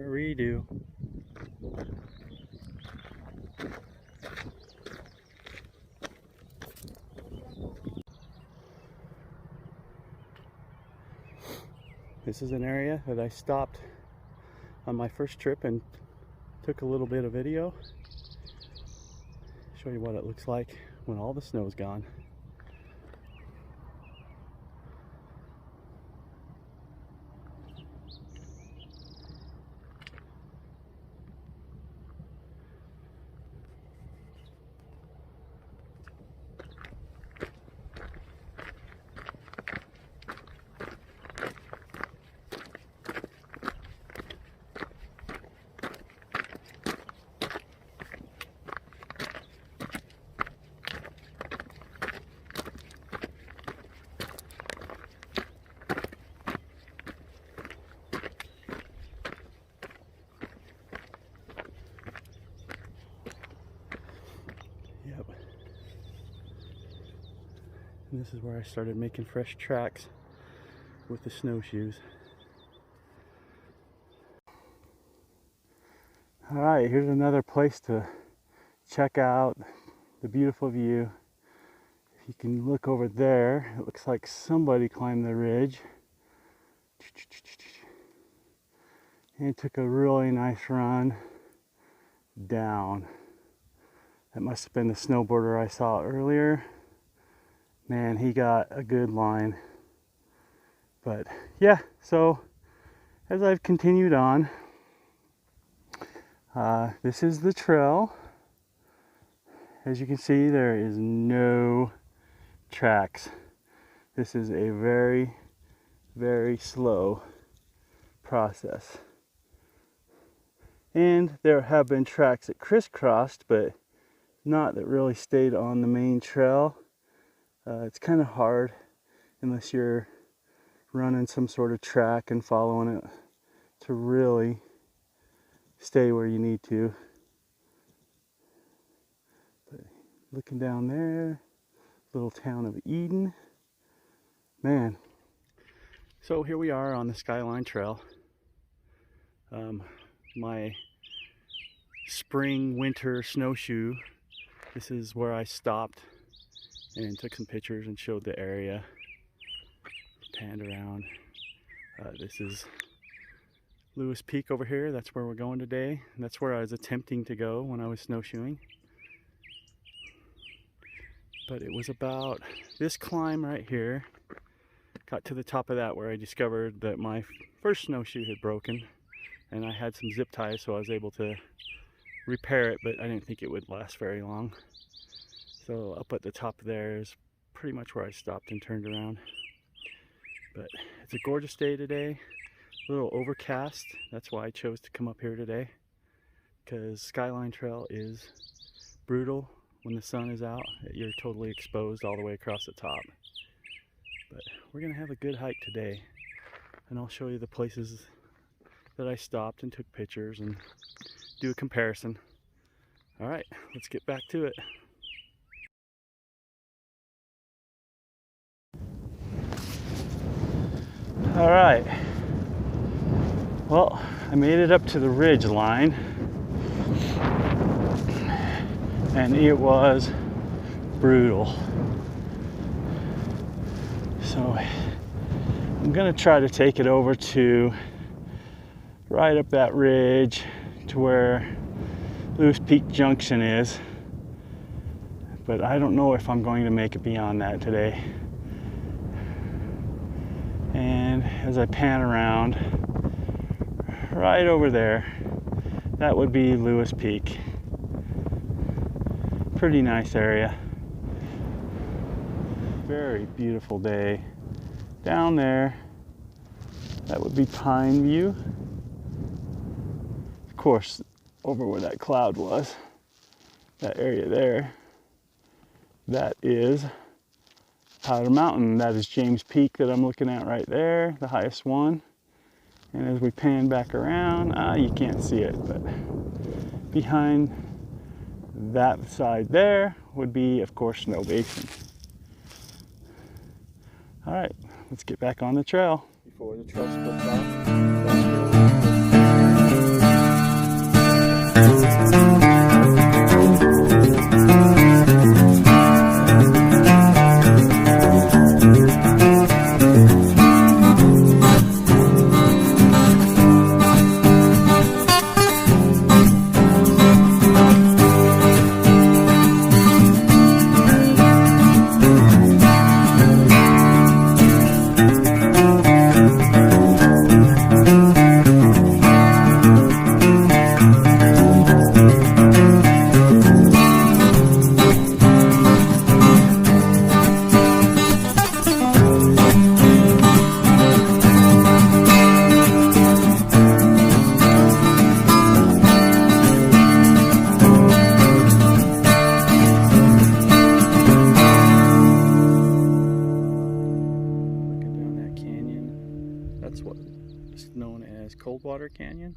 Redo. This is an area that I stopped on my first trip and took a little bit of video. Show you what it looks like when all the snow's gone. Yep. And this is where I started making fresh tracks with the snowshoes. Alright, here's another place to check out the beautiful view. If you can look over there, it looks like somebody climbed the ridge and took a really nice run down. That must have been the snowboarder I saw earlier. Man, he got a good line. But yeah, so as I've continued on, this is the trail. As you can see, there is no tracks. This is a very, very slow process. And there have been tracks that crisscrossed, but not that really stayed on the main trail. It's kind of hard unless you're running some sort of track and following it to really stay where you need to. But looking down there, little town of Eden. Man. So here we are on the Skyline Trail. My spring winter snowshoe. This is where I stopped and took some pictures and showed the area. Panned around. This is Lewis Peak over here. That's where we're going today. That's where I was attempting to go when I was snowshoeing. But it was about this climb right here. Got to the top of that where I discovered that my first snowshoe had broken. And I had some zip ties, so I was able to repair it, but I didn't think it would last very long. So up at the top there is pretty much where I stopped and turned around. But it's a gorgeous day today, a little overcast. That's why I chose to come up here today, because Skyline Trail is brutal when the sun is out. You're totally exposed all the way across the top. But we're gonna have a good hike today, and I'll show you the places that I stopped and took pictures and do a comparison. All right, let's get back to it. All right, well, I made it up to the ridge line, and it was brutal. So I'm gonna try to take it over to right up that ridge to where Lewis Peak Junction is, but I don't know if I'm going to make it beyond that today. And as I pan around, right over there, that would be Lewis Peak. Pretty nice area. Very beautiful day. down there, that would be Pine View. Of course, over where that cloud was, that area there, that is Powder Mountain. That is James Peak that I'm looking at right there, the highest one. And as we pan back around, you can't see it, but behind that side there would be, of course, Snow Basin. All right, let's get back on the trail before the trail splits off. That's what is known as Coldwater Canyon.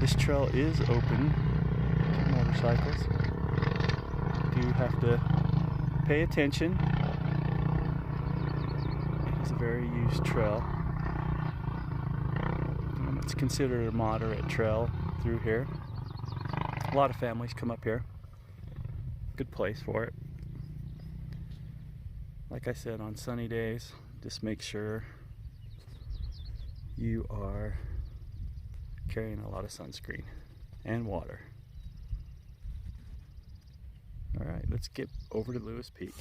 This trail is open to motorcycles. You do have to pay attention. It is a very used trail. It's considered a moderate trail through here. A lot of families come up here. Good place for it. Like I said, on sunny days, just make sure you are carrying a lot of sunscreen and water. All right, let's get over to Lewis Peak.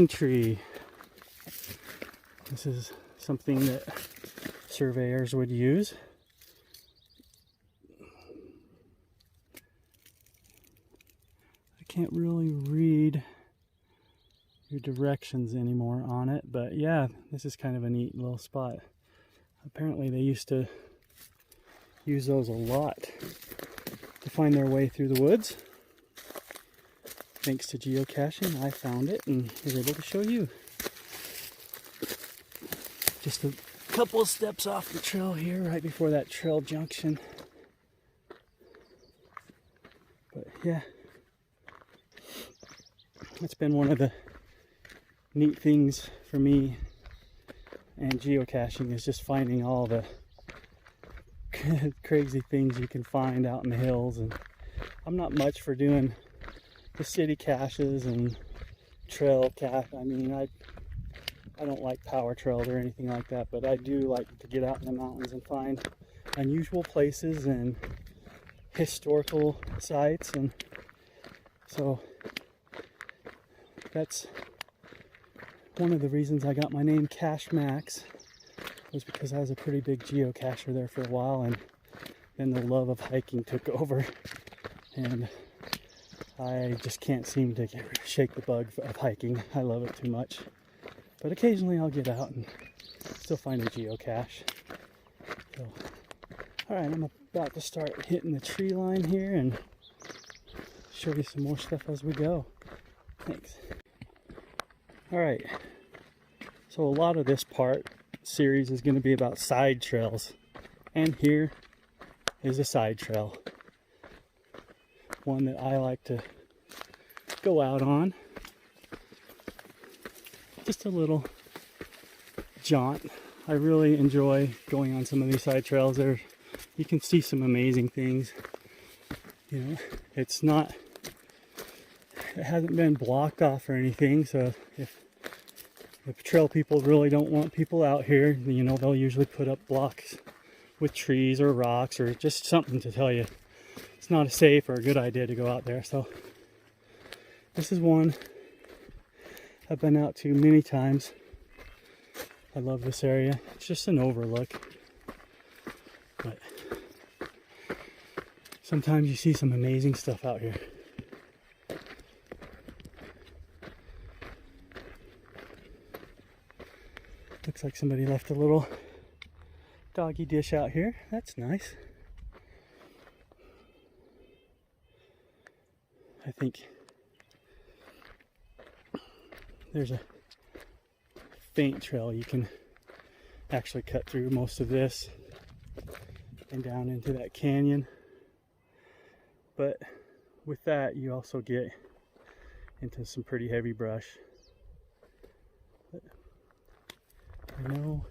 Tree. This is something that surveyors would use. I can't really read your directions anymore on it, but yeah, this is kind of a neat little spot. Apparently they used to use those a lot to find their way through the woods. Thanks to geocaching, I found it and was able to show you. Just a couple of steps off the trail here, right before that trail junction. But yeah, it's been one of the neat things for me And geocaching is just finding all the crazy things you can find out in the hills. And I'm not much for doing the city caches and trail cache. I mean, I don't like power trails or anything like that, but I do like to get out in the mountains and find unusual places and historical sites. And so that's one of the reasons I got my name Cache MACS, was because I was a pretty big geocacher there for a while, and then the love of hiking took over, and I just can't seem to shake the bug of hiking. I love it too much. But occasionally I'll get out and still find a geocache. So, alright, I'm about to start hitting the tree line here and show you some more stuff as we go. Thanks. Alright, so a lot of this series is going to be about side trails. And here is a side trail. One that I like to go out on. Just a little jaunt. I really enjoy going on some of these side trails. There, you can see some amazing things. You know, it hasn't been blocked off or anything, so if trail people really don't want people out here, you know, they'll usually put up blocks with trees or rocks or just something to tell you it's not a safe or a good idea to go out there. So this is one I've been out to many times. I love this area. It's just an overlook. But sometimes you see some amazing stuff out here. Looks like somebody left a little doggy dish out here. That's nice. I think there's a faint trail you can actually cut through most of this and down into that canyon. But with that, you also get into some pretty heavy brush. But I know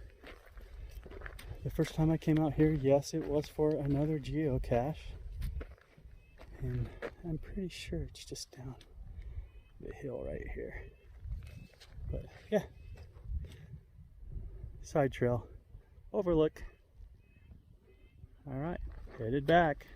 the first time I came out here, yes, it was for another geocache. And I'm pretty sure it's just down the hill right here. But yeah, side trail, overlook. All right, headed back.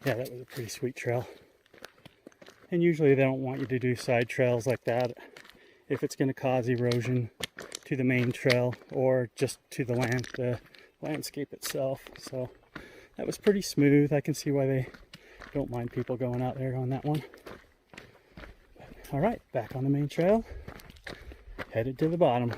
Yeah, that was a pretty sweet trail. And usually they don't want you to do side trails like that if it's going to cause erosion to the main trail or just to the landscape itself. So that was pretty smooth. I can see why they don't mind people going out there on that one. All right, back on the main trail, headed to the bottom.